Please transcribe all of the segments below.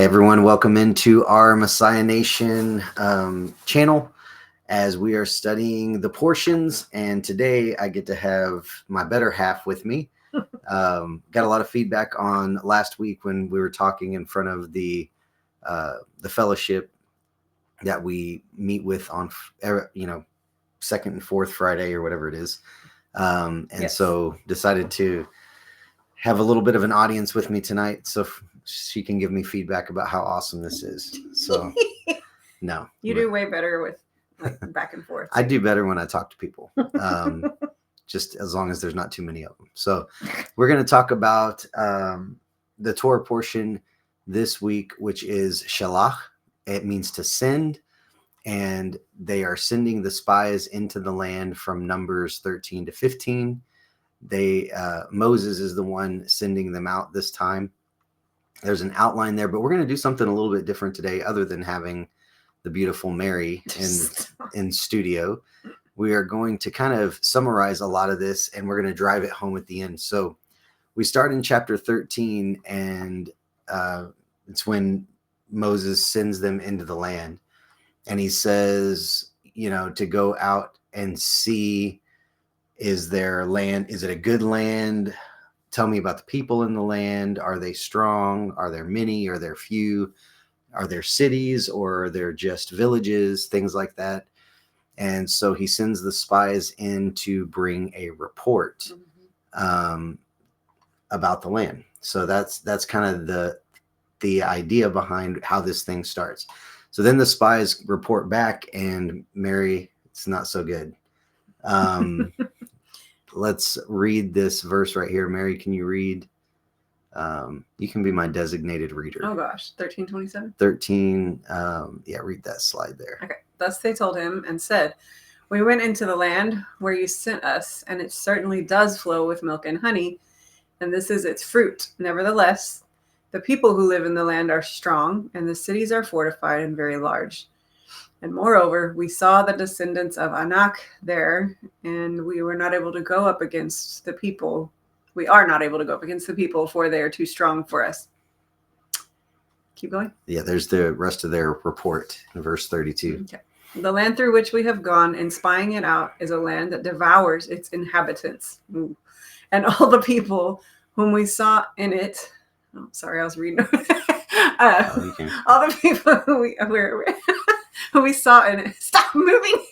Hey everyone, welcome into our Messiah Nation channel as we are studying the portions, and today I get to have my better half with me. Got a lot of feedback on last week when we were talking in front of the fellowship that we meet with on second and fourth Friday or whatever it is, so decided to have a little bit of an audience with me tonight, so she can give me feedback about how awesome this is. So no, you do way better with like back and forth. I do better when I talk to people, just as long as there's not too many of them. So we're going to talk about the Torah portion this week, which is Shelach. It means to send, and they are sending the spies into the land from Numbers 13 to 15. Moses is the one sending them out this time. There's an outline there, but we're going to do something a little bit different today, other than having the beautiful Mary in studio. We are going to kind of summarize a lot of this, and we're going to drive it home at the end. So we start in chapter 13, and it's when Moses sends them into the land, and he says, to go out and see, is there land? Is it a good land? Tell me about the people in the land. Are they strong? Are there many? Are there few? Are there cities, or are there just villages? Things like that. And so he sends the spies in to bring a report about the land. So that's kind of the idea behind how this thing starts. So then the spies report back, and Mary, it's not so good. Let's read this verse right here. Mary, can you read? You can be my designated reader. Oh gosh, 13:27. 13. Read that slide there. Okay. Thus they told him and said, "We went into the land where you sent us, and it certainly does flow with milk and honey, and this is its fruit. Nevertheless, the people who live in the land are strong, and the cities are fortified and very large. And moreover, we saw the descendants of Anak there, and we were not able to go up against the people. We are not able to go up against the people, for they are too strong for us." Keep going. Yeah, there's the rest of their report in verse 32. Okay. "The land through which we have gone and spying it out is a land that devours its inhabitants. Ooh. And all the people whom we saw in it," oh, sorry, I was reading. All the people who we saw in it, stop moving,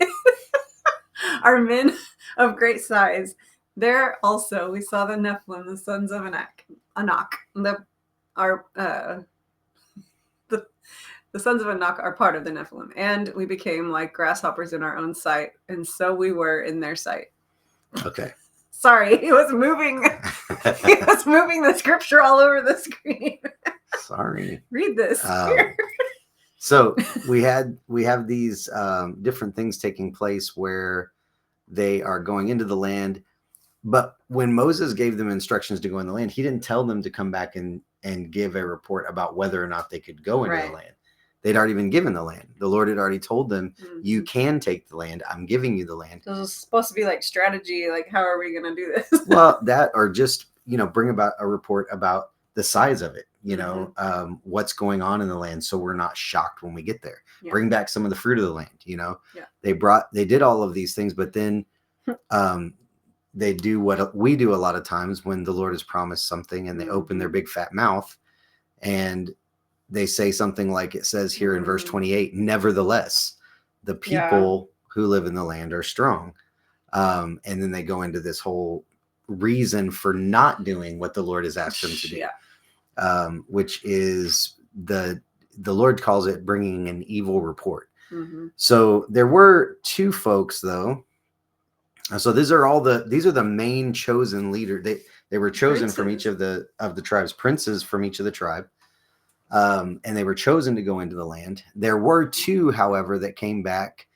are men of great size. There also we saw the Nephilim, the sons of Anak. The sons of Anak are part of the Nephilim, and we became like grasshoppers in our own sight, and so we were in their sight. Okay. Sorry, he was moving. He was moving the scripture all over the screen. Sorry. Read this. So we have these different things taking place where they are going into the land. But when Moses gave them instructions to go in the land, he didn't tell them to come back and give a report about whether or not they could go into the land. They'd already been given the land. The Lord had already told them, you can take the land. I'm giving you the land. So it's supposed to be like strategy, like how are we going to do this? Well, that, or just, bring about a report about the size of it, what's going on in the land, so we're not shocked when we get there. Yeah. Bring back some of the fruit of the land, Yeah. They did all of these things, but then they do what we do a lot of times when the Lord has promised something, and they open their big fat mouth and they say something like it says here in verse 28, nevertheless, the people who live in the land are strong. And then they go into this whole reason for not doing what the Lord has asked them to do, which is the Lord calls it bringing an evil report. So there were two folks, though. So these are the main chosen leaders. They were chosen princes from each of the tribes, princes from each of the tribe. And they were chosen to go into the land. There were two, however, that came back.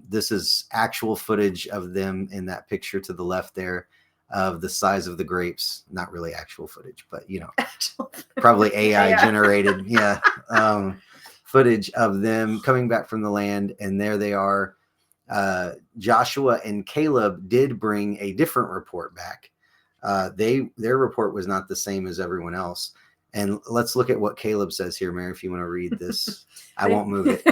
This is actual footage of them in that picture to the left there, of the size of the grapes. Not really actual footage, but probably AI generated. Yeah. Footage of them coming back from the land. And there they are. Joshua and Caleb did bring a different report back. Their report was not the same as everyone else. And let's look at what Caleb says here, Mary, if you want to read this. I won't move it.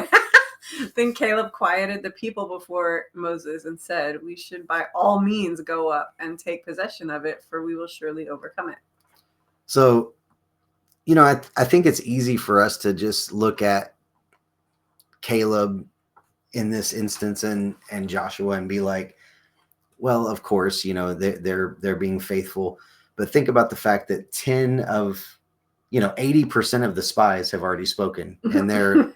Then Caleb quieted the people before Moses and said, we should by all means go up and take possession of it, for we will surely overcome it. So, I think it's easy for us to just look at Caleb in this instance and Joshua and be like, well, of course, they're being faithful. But think about the fact that 80% of the spies have already spoken, and they're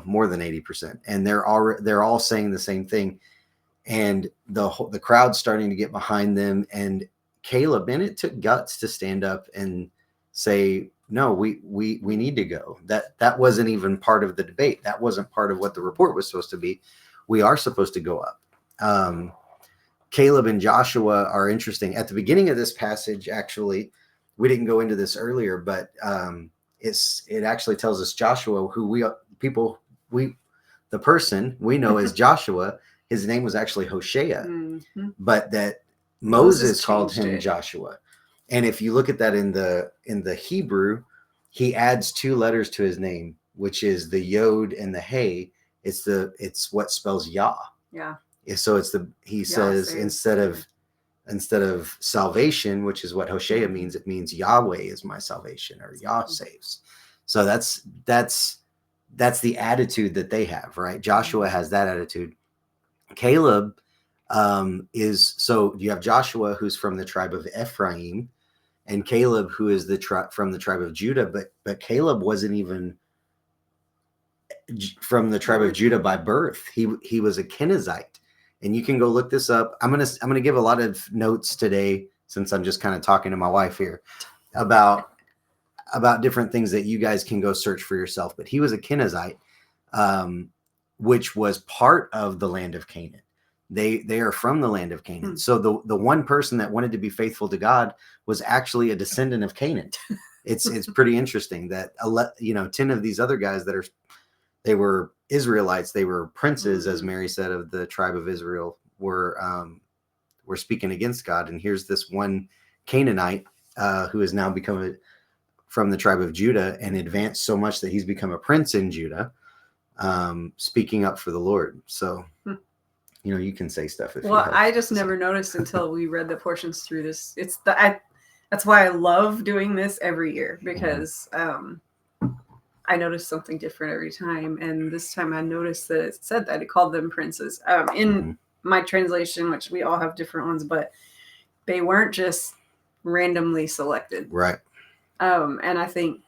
more than 80%, and they're all saying the same thing, and the crowd's starting to get behind them. And Caleb, and it took guts to stand up and say, no, we need to go. That wasn't even part of the debate. That wasn't part of what the report was supposed to be. We are supposed to go up. Caleb and Joshua are interesting. At the beginning of this passage, actually, we didn't go into this earlier, but it actually tells us Joshua, the person we know as Joshua, his name was actually Hoshea, but that Moses called him Joshua. And if you look at that in the Hebrew, he adds 2 letters to his name, which is the Yod and the Hey. It's what spells Yah. Yeah. So he says instead of salvation, which is what Hoshea means, it means Yahweh is my salvation, or Yah saves. So that's the attitude that they have, right? Joshua has that attitude. Caleb so you have Joshua, who's from the tribe of Ephraim, and Caleb, who is from the tribe of Judah, but Caleb wasn't even from the tribe of Judah by birth. He was a Kenizzite. And you can go look this up. I'm gonna give a lot of notes today, since I'm just kind of talking to my wife here about different things that you guys can go search for yourself. But he was a Kenizzite, which was part of the land of Canaan. They are from the land of Canaan. So the one person that wanted to be faithful to God was actually a descendant of Canaan. It's pretty interesting that 10 of these other guys they were Israelites, they were princes, as Mary said, of the tribe of Israel, were speaking against God. And here's this one Canaanite who has now become from the tribe of Judah and advanced so much that he's become a prince in Judah, speaking up for the Lord. So, you can say stuff. I just never noticed until we read the portions through this. That's why I love doing this every year, because I noticed something different every time. And this time I noticed that it said that it called them princes. In my translation, which we all have different ones, but they weren't just randomly selected. Right. And I think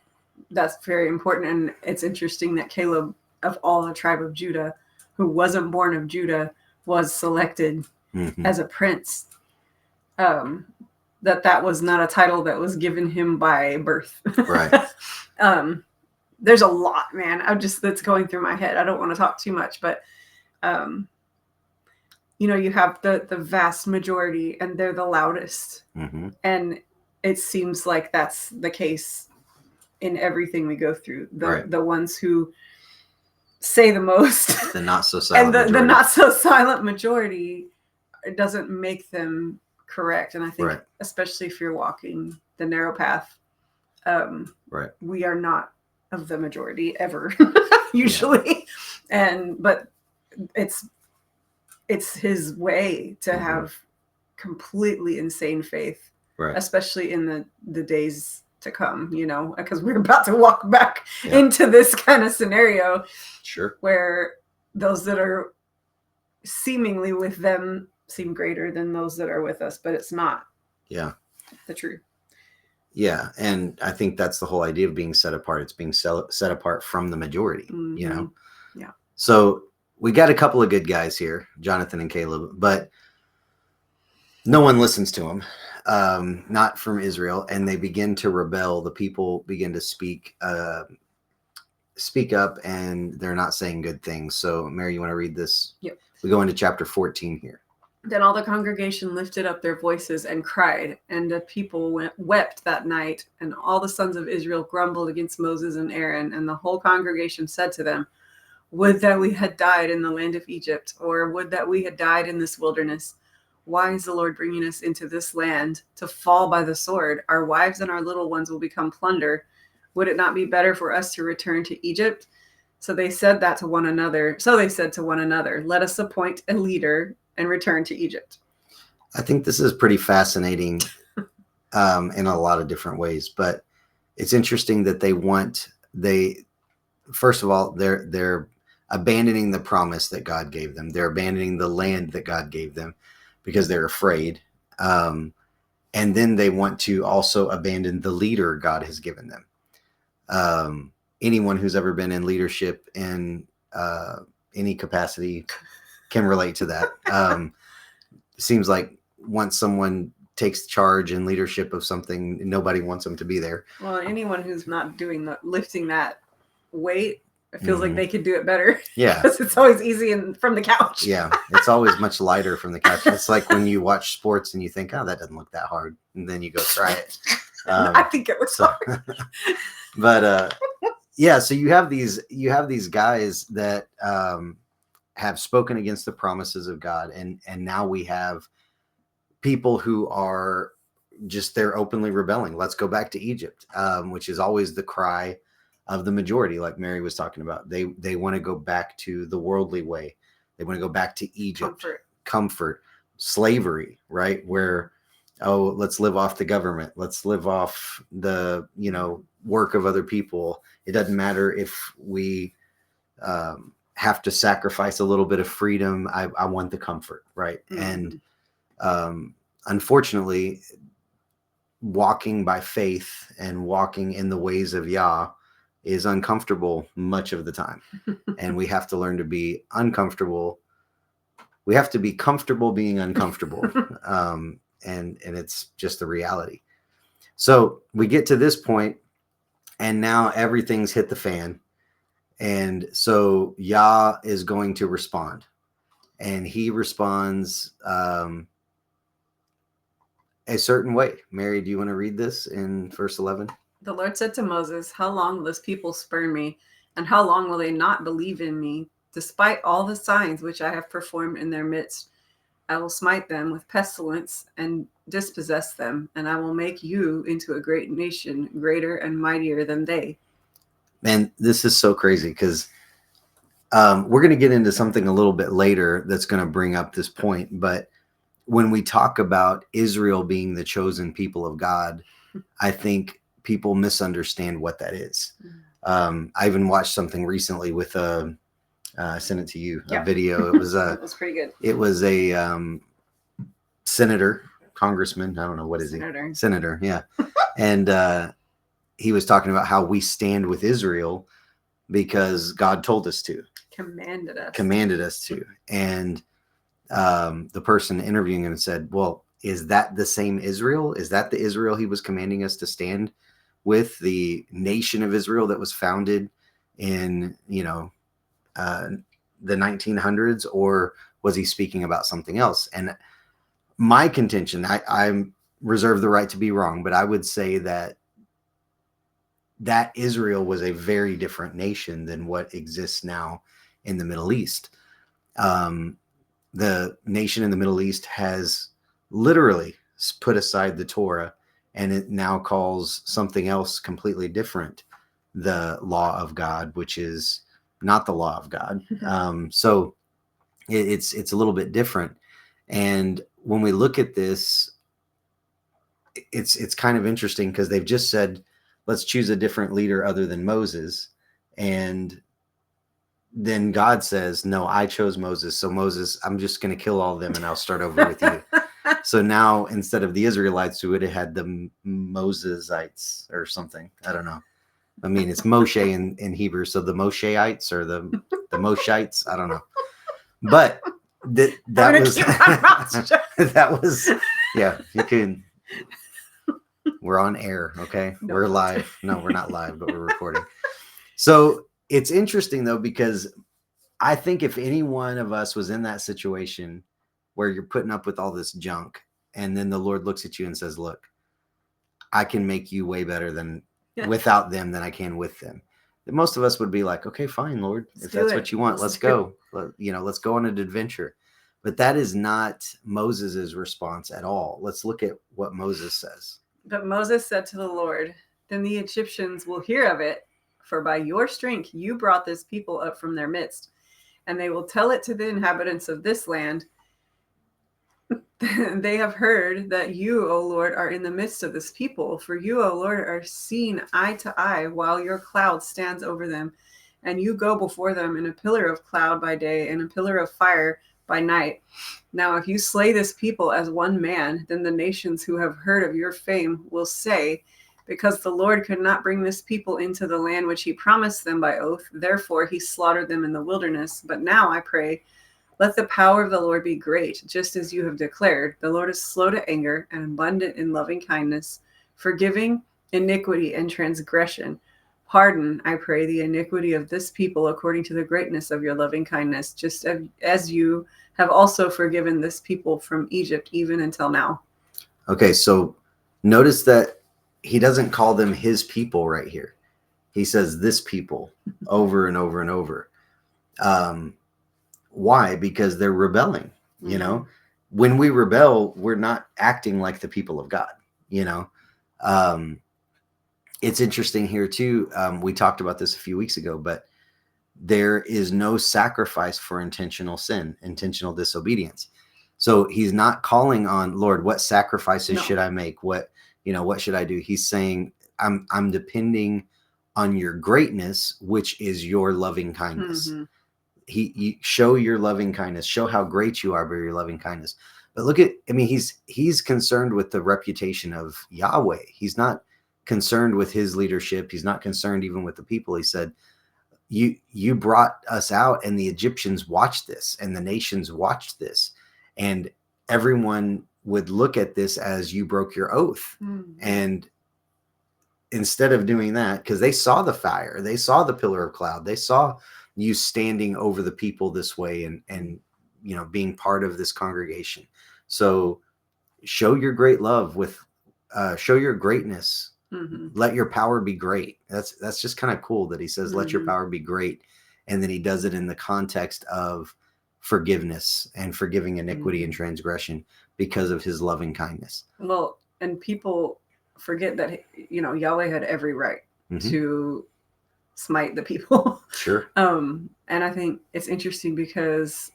that's very important. And it's interesting that Caleb, of all the tribe of Judah, who wasn't born of Judah, was selected as a prince. That was not a title that was given him by birth. Right. There's a lot, man. That's going through my head. I don't want to talk too much, but you have the vast majority, and they're the loudest. And it seems like that's the case in everything we go through. The ones who say the most, the not so silent, and the not so silent majority, it doesn't make them correct. And I think, especially if you're walking the narrow path, we are not of the majority ever, usually. But it's his way to have completely insane faith, especially in the days to come, because we're about to walk back into this kind of scenario, where those that are seemingly with them seem greater than those that are with us, but it's not the truth. Yeah, and I think that's the whole idea of being set apart. It's being set apart from the majority, Yeah. So we got a couple of good guys here, Jonathan and Caleb, but no one listens to them, not from Israel, and they begin to rebel. The people begin to speak up, and they're not saying good things. So, Mary, you want to read this? Yep. We go into chapter 14 here. Then all the congregation lifted up their voices and cried, and the people wept that night. And all the sons of Israel grumbled against Moses and Aaron. And the whole congregation said to them, would that we had died in the land of Egypt, or would that we had died in this wilderness. Why is the Lord bringing us into this land to fall by the sword? Our wives and our little ones will become plunder. Would it not be better for us to return to Egypt? So they said to one another, let us appoint a leader and return to Egypt. I think this is pretty fascinating in a lot of different ways, but it's interesting that first of all, they're abandoning the promise that God gave them. They're abandoning the land that God gave them because they're afraid. And then they want to also abandon the leader God has given them. Anyone who's ever been in leadership in any capacity can relate to that. Seems like once someone takes charge and leadership of something, nobody wants them to be there. Well, anyone who's not lifting that weight, it feels like they could do it better. Yeah. Because it's always easy from the couch. Yeah. It's always much lighter from the couch. It's like when you watch sports and you think, oh, that doesn't look that hard. And then you go try it. I think it looks hard. But yeah, so you have these guys that have spoken against the promises of God. And now we have people who are they're openly rebelling. Let's go back to Egypt, which is always the cry of the majority, like Mary was talking about. They want to go back to the worldly way. They want to go back to Egypt, comfort, slavery, right? Where, let's live off the government. Let's live off the, work of other people. It doesn't matter if we have to sacrifice a little bit of freedom. I want the comfort, right? Mm-hmm. And unfortunately, walking by faith and walking in the ways of Yah is uncomfortable much of the time. And we have to learn to be uncomfortable. We have to be comfortable being uncomfortable. And it's just the reality. So we get to this point, and now everything's hit the fan. And so Yah is going to respond. And he responds a certain way. Mary, do you want to read this in verse 11? The Lord said to Moses, how long will this people spurn me? And how long will they not believe in me? Despite all the signs which I have performed in their midst, I will smite them with pestilence and dispossess them, and I will make you into a great nation, greater and mightier than they. Man, this is so crazy because we're going to get into something a little bit later that's going to bring up this point. But when we talk about Israel being the chosen people of God, I think people misunderstand what that is. I even watched something recently with I sent it to you, a video. It was it was pretty good. It was a senator, congressman. I don't know, what is senator. He? Senator, yeah. And he was talking about how we stand with Israel because God told us to. Commanded us to. And the person interviewing him said, well, is that the same Israel? Is that the Israel he was commanding us to stand with, the nation of Israel that was founded in, the 1900s, or was he speaking about something else? And my contention, I reserve the right to be wrong, but I would say that Israel was a very different nation than what exists now in the Middle East. The nation in the Middle East has literally put aside the Torah, and it now calls something else completely different the law of God, which is not the law of God. So it's a little bit different. And when we look at this, it's kind of interesting because they've just said, let's choose a different leader other than Moses. And then God says, no, I chose Moses. So Moses, I'm just going to kill all of them and I'll start over with you. So now instead of the Israelites, who would have had the Mosesites or something. I don't know. I mean, it's Moshe in Hebrew. So the Mosheites or the Moshites, I don't know. But that was, yeah, you can. We're on air. Okay. No, we're live. No, we're not live, but we're recording. So it's interesting though, because I think if any one of us was in that situation where you're putting up with all this junk, and then the Lord looks at you and says, look, I can make you way better without them than I can with them. Most of us would be like, okay, fine, Lord, if that's what you want, let's go. Let's go on an adventure. But that is not Moses's response at all. Let's look at what Moses says. But Moses said to the Lord, then the Egyptians will hear of it, for by your strength you brought this people up from their midst, and they will tell it to the inhabitants of this land. They have heard that you, O Lord, are in the midst of this people, for you, O Lord, are seen eye to eye, while your cloud stands over them, and you go before them in a pillar of cloud by day and a pillar of fire by night. Now, if you slay this people as one man, then the nations who have heard of your fame will say, because the Lord could not bring this people into the land which he promised them by oath, therefore he slaughtered them in the wilderness. But now, I pray, let the power of the Lord be great, just as you have declared. The Lord is slow to anger and abundant in loving kindness, forgiving iniquity and transgression. Pardon, I pray, the iniquity of this people according to the greatness of your loving kindness, just as you have also forgiven this people from Egypt, even until now. Okay, so notice that he doesn't call them his people right here. He says this people over and over and over. Why? Because they're rebelling. You know, when we rebel, we're not acting like the people of God. You know, it's interesting here too. We talked about this a few weeks ago, but there is no sacrifice for intentional sin, intentional disobedience. So he's not calling on, Lord, what sacrifices should I make? What should I do? He's saying, I'm depending on your greatness, which is your loving kindness. He show your loving kindness, show how great you are by your loving kindness. But look at, he's concerned with the reputation of Yahweh. He's not concerned with his leadership. He's not concerned even with the people. He said, you brought us out, and the Egyptians watched this, and the nations watched this, and everyone would look at this as you broke your oath. And instead of doing that, because they saw the fire, they saw the pillar of cloud, they saw you standing over the people this way, and being part of this congregation. So show your great love with show your greatness. Let your power be great. That's just kind of cool that he says, let your power be great. And then he does it in the context of forgiveness and forgiving iniquity and transgression because of his loving kindness. Well, and people forget that, Yahweh had every right to smite the people. Sure. And I think it's interesting because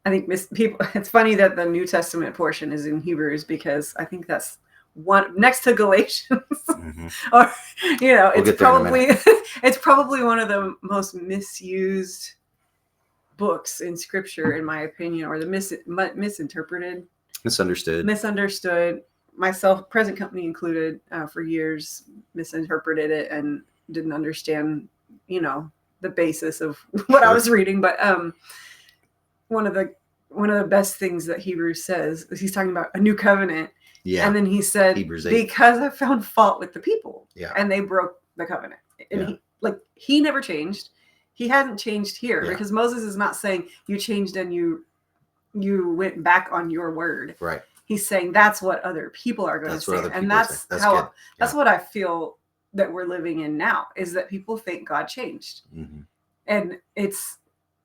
I think it's funny that the New Testament portion is in Hebrews, because I think that's one next to Galatians. Or it's probably one of the most misused books in scripture, in my opinion, or the misunderstood. Myself, present company included, for years misinterpreted it and didn't understand the basis of what I was reading. But one of the best things that Hebrews says is he's talking about a new covenant. Yeah. And then he said, because I found fault with the people, and they broke the covenant. And he never changed. He hadn't changed here, because Moses is not saying you changed and you went back on your word. Right. He's saying that's what other people are going to say. And that's what I feel that we're living in now, is that people think God changed. And it's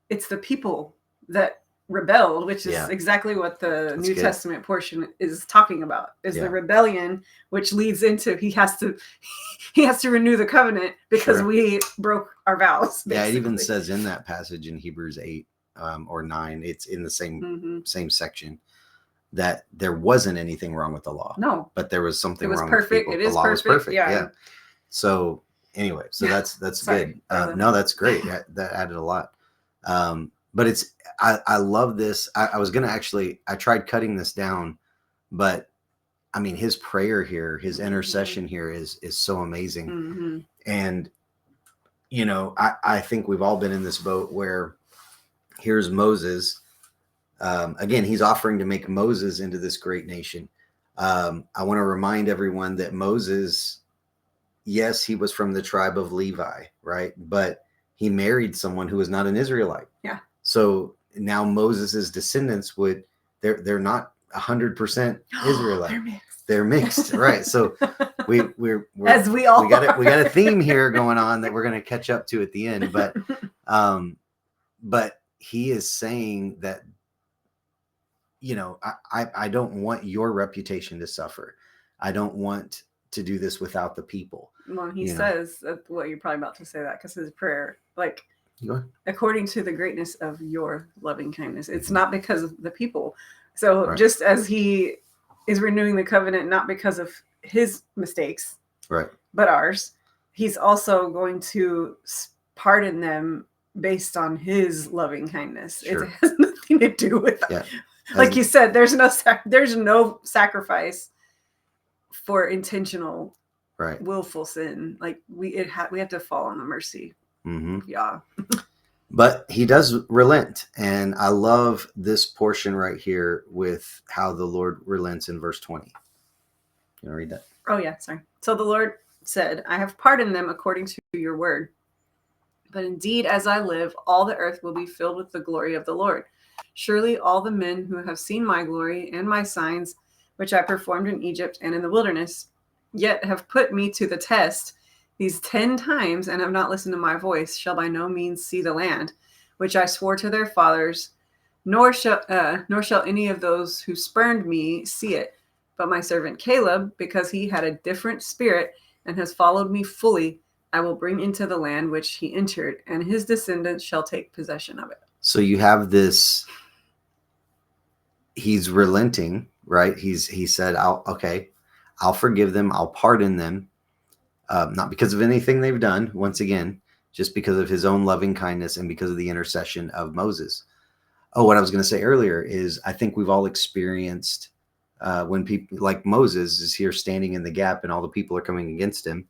the people that rebelled, which is exactly what the New Testament portion is talking about, is the rebellion, which leads into he has to renew the covenant because we broke our vows, basically. It even says in that passage in Hebrews 8 or 9, it's in the same section, that there wasn't anything wrong with the law. No, but there was something wrong with people. The law was perfect. Yeah. So anyway, that's good. No, that's great. That added a lot. But I love this. I was going to I tried cutting this down, but his prayer here, his intercession here is so amazing. And, I think we've all been in this boat where here's Moses. Again, he's offering to make Moses into this great nation. I want to remind everyone that Moses, yes, he was from the tribe of Levi, right? But he married someone who was not an Israelite. Yeah. So now Moses's descendants they're not 100% Israelite. They're mixed, right? So we got a theme here going on that we're going to catch up to at the end. But he is saying that, I don't want your reputation to suffer. I don't want to do this without the people. Well, he says that, well, you're probably about to say that because his prayer, like, Go ahead. according to the greatness of your loving kindness, it's not because of the people. So just as he is renewing the covenant, not because of his mistakes, right, but ours, he's also going to pardon them based on his loving kindness. Sure. It has nothing to do with that. Yeah. Like you said, there's no sacrifice for intentional, willful sin. Like we have to fall on the mercy. Mm-hmm. Yeah. But he does relent, and I love this portion right here with how the Lord relents in verse 20. You want to read that? Oh yeah, sorry. So the Lord said, "I have pardoned them according to your word. But indeed, as I live, all the earth will be filled with the glory of the Lord. Surely all the men who have seen my glory and my signs, which I performed in Egypt and in the wilderness, yet have put me to the test these 10 times and have not listened to my voice, shall by no means see the land, which I swore to their fathers, nor shall any of those who spurned me see it. But my servant Caleb, because he had a different spirit and has followed me fully, I will bring into the land which he entered, and his descendants shall take possession of it." So you have this, he's relenting, right? He said, I'll forgive them. I'll pardon them. Not because of anything they've done, once again, just because of his own loving kindness and because of the intercession of Moses. Oh, what I was going to say earlier is I think we've all experienced when people like Moses is here standing in the gap and all the people are coming against him.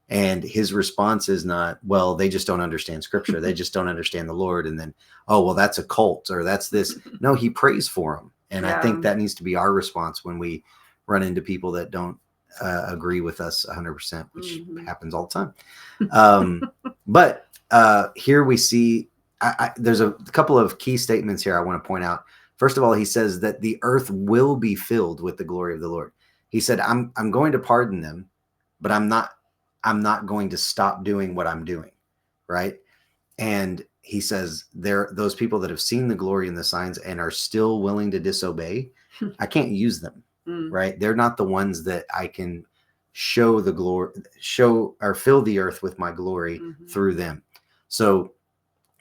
And his response is not, well, they just don't understand scripture. They just don't understand the Lord. And then, oh, well, that's a cult or that's this. No, he prays for them. And I think that needs to be our response when we run into people that don't agree with us 100%, which happens all the time. But here we see, there's a couple of key statements here I want to point out. First of all, he says that the earth will be filled with the glory of the Lord. He said, I'm going to pardon them, but I'm not going to stop doing what I'm doing, right? And he says those people that have seen the glory and the signs and are still willing to disobey, I can't use them, right? They're not the ones that I can show the glory, or fill the earth with my glory through them. So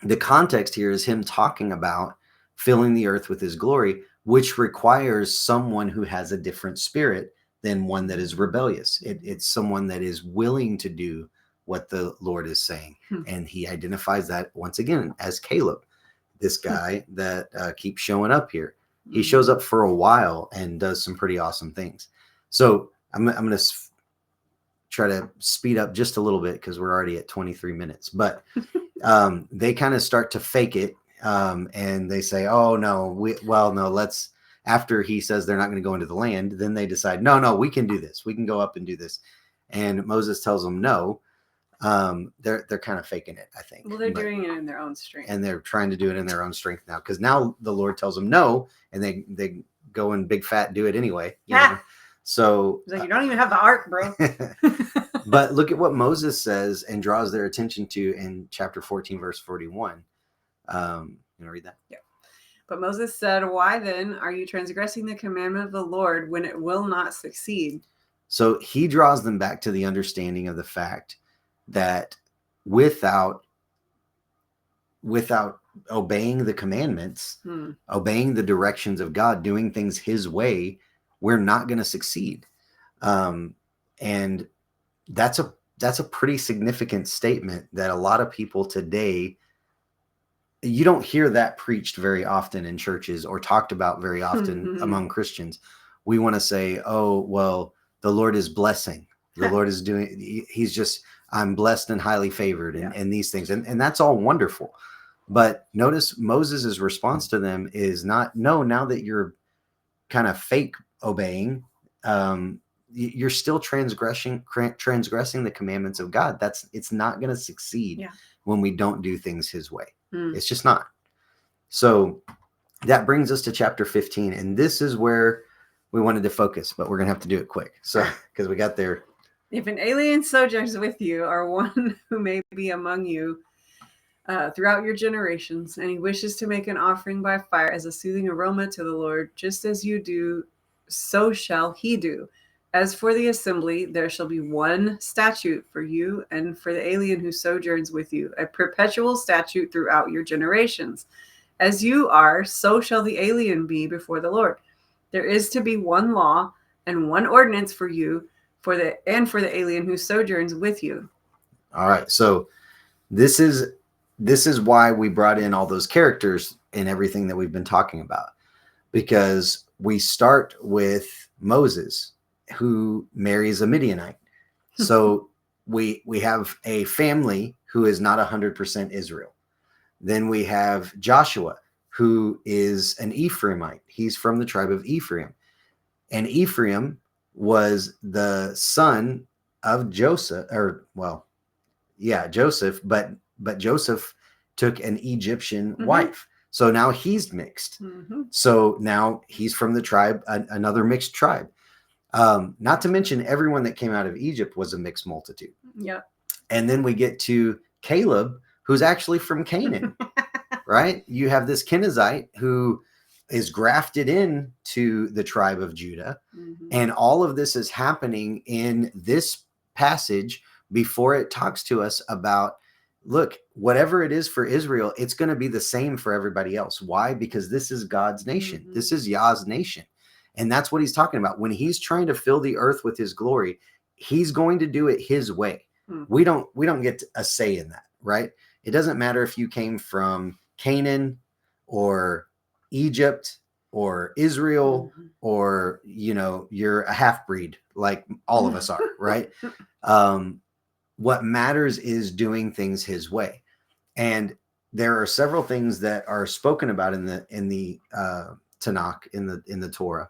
the context here is him talking about filling the earth with his glory, which requires someone who has a different spirit than one that is rebellious. It's someone that is willing to do what the Lord is saying. And he identifies that once again as Caleb, this guy that keeps showing up here. He shows up for a while and does some pretty awesome things. So I'm going to try to speed up just a little bit because we're already at 23 minutes. But they kind of start to fake it. And they say, oh, no, let's. After he says they're not going to go into the land, then they decide, no, we can do this. We can go up and do this. And Moses tells them no. They're kind of faking it, I think. Well, they're doing it in their own strength. And they're trying to do it in their own strength now. Because now the Lord tells them no, and they go and big fat do it anyway. You know? So he's like, you don't even have the ark, bro. But look at what Moses says and draws their attention to in chapter 14, verse 41. You want to read that? Yeah. But Moses said, why then are you transgressing the commandment of the Lord when it will not succeed? So he draws them back to the understanding of the fact that without obeying the commandments, obeying the directions of God, doing things his way, we're not going to succeed. And that's a pretty significant statement that a lot of people today, you don't hear that preached very often in churches or talked about very often among Christians. We want to say, oh, well, the Lord is blessing. The Lord is doing, he's just, I'm blessed and highly favored and these things. And that's all wonderful. But notice Moses' response to them is not, no, now that you're kind of fake obeying, you're still transgressing the commandments of God. It's not going to succeed when we don't do things his way. It's just not. So that brings us to chapter 15. And this is where we wanted to focus, but we're going to have to do it quick. So, because we got there. If an alien sojourns with you or one who may be among you throughout your generations, and he wishes to make an offering by fire as a soothing aroma to the Lord, just as you do, so shall he do. As for the assembly, there shall be one statute for you and for the alien who sojourns with you, a perpetual statute throughout your generations. As you are, so shall the alien be before the Lord. There is to be one law and one ordinance for you for the alien who sojourns with you. All right. So this is why we brought in all those characters in everything that we've been talking about, because we start with Moses, who marries a Midianite. So we have a family who is not 100% Israel. Then we have Joshua, who is an Ephraimite. He's from the tribe of Ephraim. And Ephraim was the son of Joseph, Joseph, but Joseph took an Egyptian wife. So now he's mixed. So now he's from the tribe, another mixed tribe. Not to mention everyone that came out of Egypt was a mixed multitude. Yeah. And then we get to Caleb, who's actually from Canaan, right? You have this Kenizzite who is grafted in to the tribe of Judah. And all of this is happening in this passage before it talks to us about, look, whatever it is for Israel, it's going to be the same for everybody else. Why? Because this is God's nation. This is Yah's nation. And that's what he's talking about. When he's trying to fill the earth with his glory, he's going to do it his way. We don't get a say in that, right? It doesn't matter if you came from Canaan or Egypt or Israel or, you're a half-breed like all of us are, right? What matters is doing things his way. And there are several things that are spoken about in the Tanakh, in the Torah,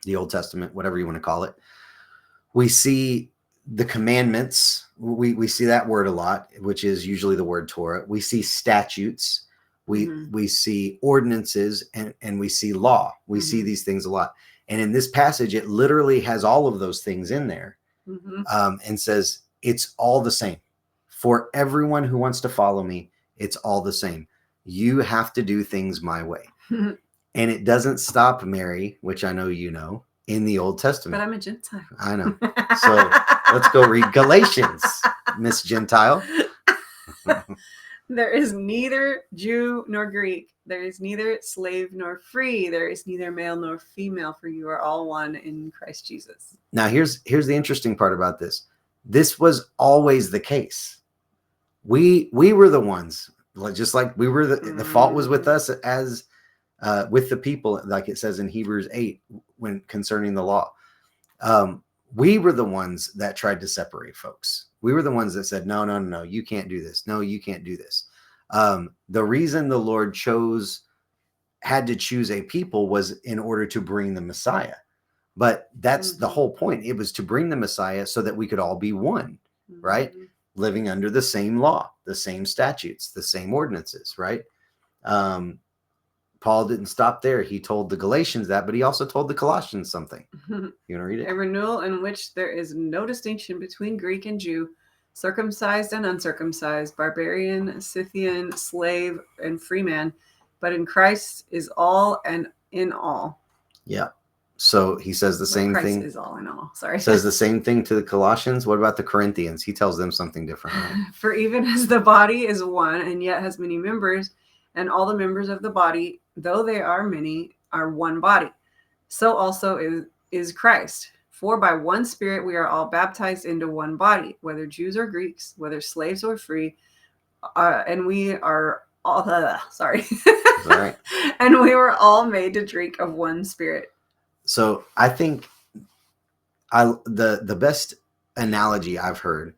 the Old Testament, whatever you want to call it. We see the commandments. We see that word a lot, which is usually the word Torah. We see statutes. We see ordinances, and we see law. We see these things a lot. And in this passage, it literally has all of those things in there, and says it's all the same. For everyone who wants to follow me, it's all the same. You have to do things my way. And it doesn't stop, Mary, which I know you know, in the Old Testament. But I'm a Gentile. I know. So let's go read Galatians, Miss Gentile. There is neither Jew nor Greek. There is neither slave nor free. There is neither male nor female, for you are all one in Christ Jesus. Now, here's the interesting part about this. This was always the case. We were the ones, just like we were the fault was with us as with the people, like it says in Hebrews 8, when concerning the law. We were the ones that tried to separate folks. We were the ones that said, no, you can't do this. No, you can't do this. The reason the Lord had to choose a people was in order to bring the Messiah. But that's the whole point. It was to bring the Messiah so that we could all be one, right? Living under the same law, the same statutes, the same ordinances, right? Paul didn't stop there. He told the Galatians that, but he also told the Colossians something. You want to read it? A renewal in which there is no distinction between Greek and Jew, circumcised and uncircumcised, barbarian, Scythian, slave, and free man, but in Christ is all and in all. Yeah. So he says the same thing. Christ is all in all. Sorry. Says the same thing to the Colossians. What about the Corinthians? He tells them something different. Right? For even as the body is one and yet has many members, and all the members of the body, though they are many, are one body, so also is Christ. For by one Spirit we are all baptized into one body, whether Jews or Greeks, whether slaves or free, and we are all sorry. All right. And we were all made to drink of one Spirit. So I think the best analogy I've heard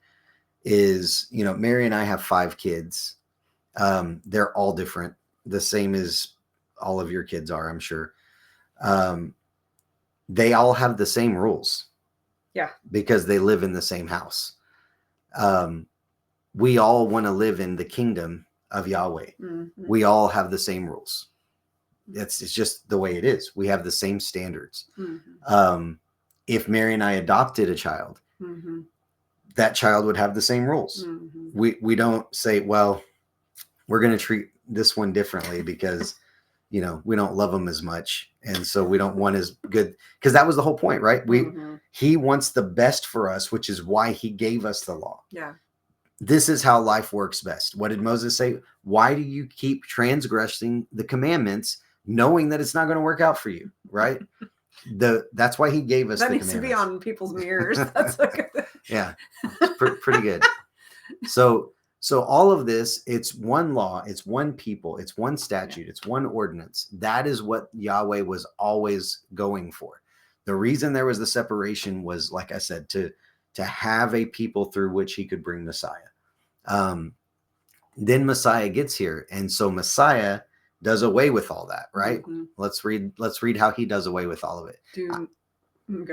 is, Mary and I have 5 kids. They're all different, the same as all of your kids are, I'm sure. They all have the same rules. Yeah. Because they live in the same house. We all want to live in the kingdom of Yahweh. We all have the same rules. It's just the way it is. We have the same standards. If Mary and I adopted a child, that child would have the same rules. We don't say, well, we're going to treat this one differently because we don't love them as much. And so we don't want as good, because that was the whole point, right? He wants the best for us, which is why he gave us the law. Yeah. This is how life works best. What did Moses say? Why do you keep transgressing the commandments, knowing that it's not going to work out for you, right? That's why he gave us that the needs to be on people's mirrors. That's like yeah, pretty good. So all of this, it's one law, it's one people, it's one statute, it's one ordinance. That is what Yahweh was always going for. The reason there was the separation was, like I said, to have a people through which he could bring Messiah. Then Messiah gets here, and so Messiah does away with all that, right? Let's read how he does away with all of it. Go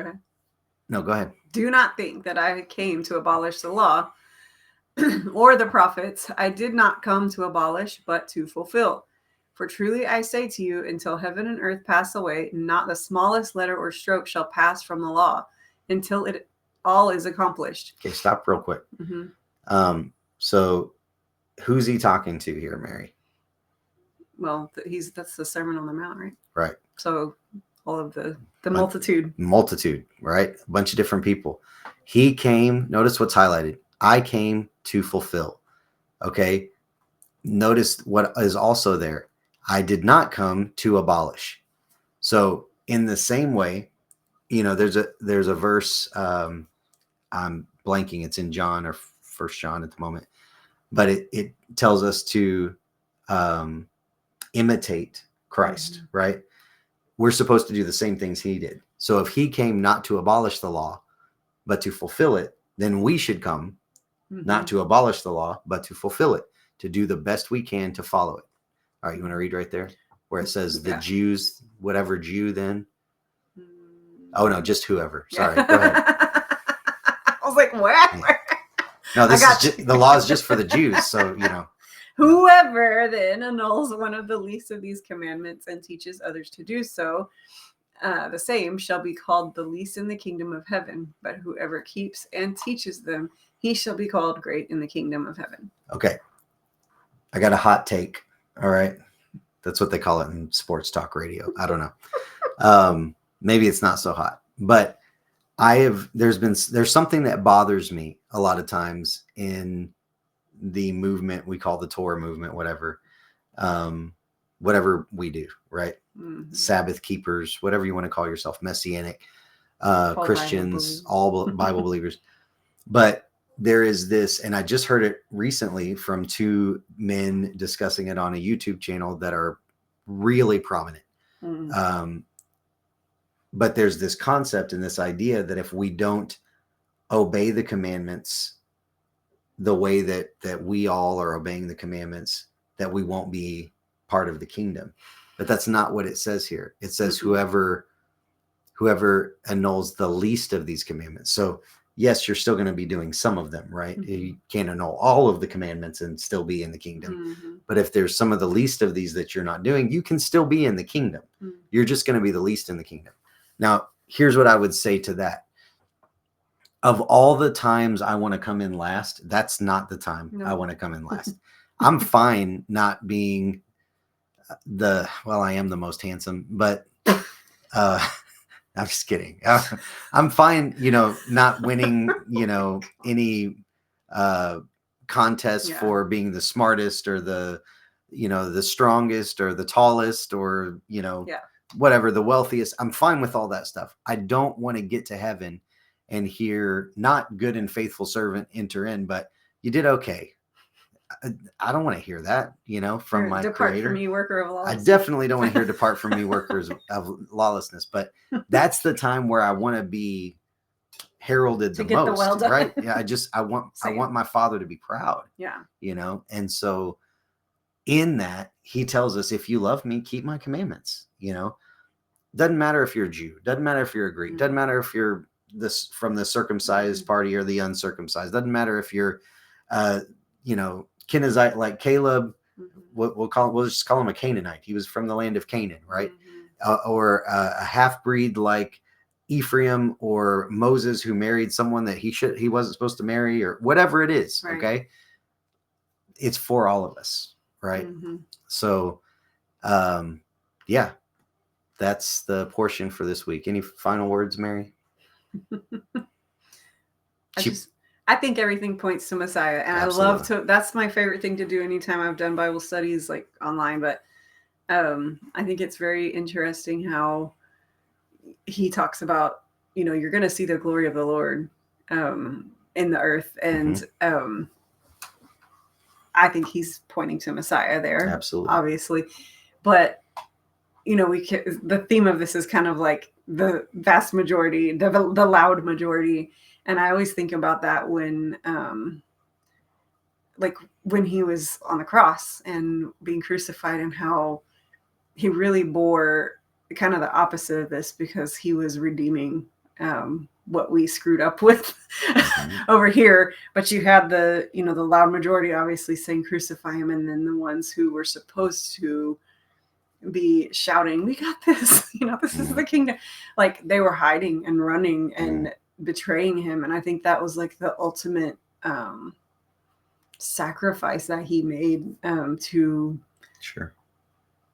ahead. No, go ahead. Do not think that I came to abolish the law or the prophets. I did not come to abolish, but to fulfill. For truly I say to you, until heaven and earth pass away, not the smallest letter or stroke shall pass from the law until it all is accomplished. Okay, stop real quick. So who's he talking to here, Mary? Well, that's the Sermon on the Mount, right? Right. So all of the multitude. Multitude, right? A bunch of different people. He came, notice what's highlighted. I came to fulfill. Okay. Notice what is also there. I did not come to abolish. So in the same way, there's a verse, I'm blanking. It's in John or First John at the moment, but it tells us to imitate Christ, right? We're supposed to do the same things he did. So if he came not to abolish the law, but to fulfill it, then we should come not to abolish the law, but to fulfill it, to do the best we can to follow it. All right, you want to read right there where it says the Jews, whatever Jew then? Oh, no, just whoever. Sorry, go ahead. I was like, whatever. Yeah. No, the law is just for the Jews, so, Whoever then annuls one of the least of these commandments and teaches others to do so, the same shall be called the least in the kingdom of heaven. But whoever keeps and teaches them, he shall be called great in the kingdom of heaven. Okay. I got a hot take. All right. That's what they call it in sports talk radio. I don't know. Maybe it's not so hot, but there's something that bothers me a lot of times in the movement we call the Torah movement, whatever we do, right? Sabbath keepers, whatever you want to call yourself, Messianic, Christians, all Bible believers. But there is this, and I just heard it recently from two men discussing it on a YouTube channel that are really prominent. But there's this concept and this idea that if we don't obey the commandments the way that we all are obeying the commandments, that we won't be part of the kingdom. But that's not what it says here. It says whoever annuls the least of these commandments. So yes, you're still going to be doing some of them, right? You can't annul all of the commandments and still be in the kingdom. But if there's some of the least of these that you're not doing, you can still be in the kingdom. You're just going to be the least in the kingdom. Now, here's what I would say to that. Of all the times I want to come in last, that's not the time I want to come in last. I'm fine not being I am the most handsome, but I'm just kidding. I'm fine, not winning, any contest for being the smartest or the strongest or the tallest or, whatever, the wealthiest. I'm fine with all that stuff. I don't want to get to heaven and hear not good and faithful servant enter in, but you did okay. I don't want to hear that, from my depart creator. From me, worker of lawlessness. I definitely don't want to hear depart from me, workers of lawlessness, but that's the time where I want to be heralded the most, well done. right? Yeah. I want my Father to be proud. Yeah. And so in that he tells us, if you love me, keep my commandments, doesn't matter if you're a Jew, doesn't matter if you're a Greek, doesn't matter if you're from the circumcised party or the uncircumcised, doesn't matter if you're, Kenizzite like Caleb, we'll just call him a Canaanite. He was from the land of Canaan, right? Or a half-breed like Ephraim or Moses, who married someone that he wasn't supposed to marry, or whatever it is. Right. Okay. It's for all of us. Right. So, yeah, that's the portion for this week. Any final words, Mary? I think everything points to Messiah, and absolutely. I love to. That's my favorite thing to do anytime I've done Bible studies like online. But I think it's very interesting how he talks about, you're going to see the glory of the Lord in the earth, and I think he's pointing to Messiah there, absolutely, obviously. But the theme of this is kind of like the vast majority, the loud majority. And I always think about that when, like when he was on the cross and being crucified, and how he really bore kind of the opposite of this, because he was redeeming what we screwed up with over here. But you had the loud majority obviously saying crucify him, and then the ones who were supposed to be shouting, we got this, this is the kingdom, like they were hiding and running and betraying him. And I think that was like the ultimate sacrifice that he made to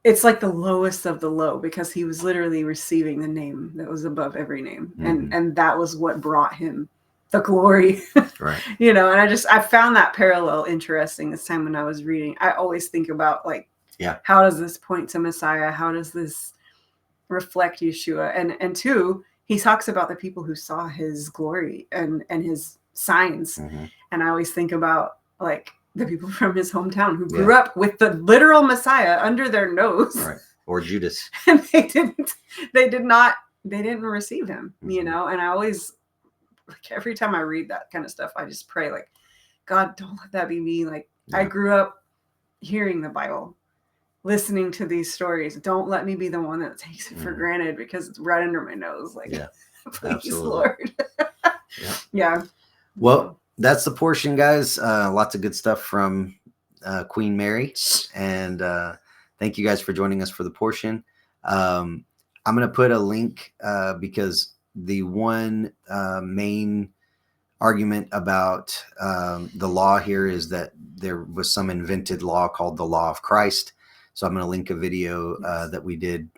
it's like the lowest of the low, because he was literally receiving the name that was above every name. And that was what brought him the glory. Right. And I found that parallel interesting this time when I was reading. I always think about like, how does this point to Messiah? How does this reflect Yeshua? And two, he talks about the people who saw his glory and his signs. And I always think about like the people from his hometown who grew up with the literal Messiah under their nose. Right. Or Judas. And they didn't receive him, And I always, like, every time I read that kind of stuff, I just pray like, God, don't let that be me. Like I grew up hearing the Bible, listening to these stories. Don't let me be the one that takes it for granted because it's right under my nose. Like, please, absolutely. Lord. Yeah. Well, that's the portion, guys. Lots of good stuff from Queen Mary. And thank you guys for joining us for the portion. I'm going to put a link because the one main argument about the law here is that there was some invented law called the law of Christ. So I'm going to link a video that we did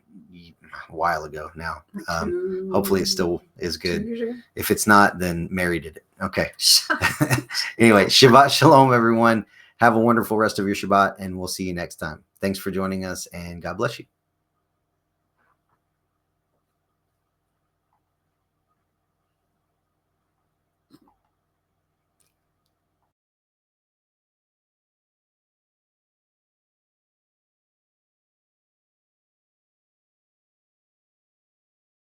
a while ago now. Hopefully it still is good. If it's not, then Mary did it. Okay. Anyway, Shabbat Shalom, everyone. Have a wonderful rest of your Shabbat, and we'll see you next time. Thanks for joining us, and God bless you.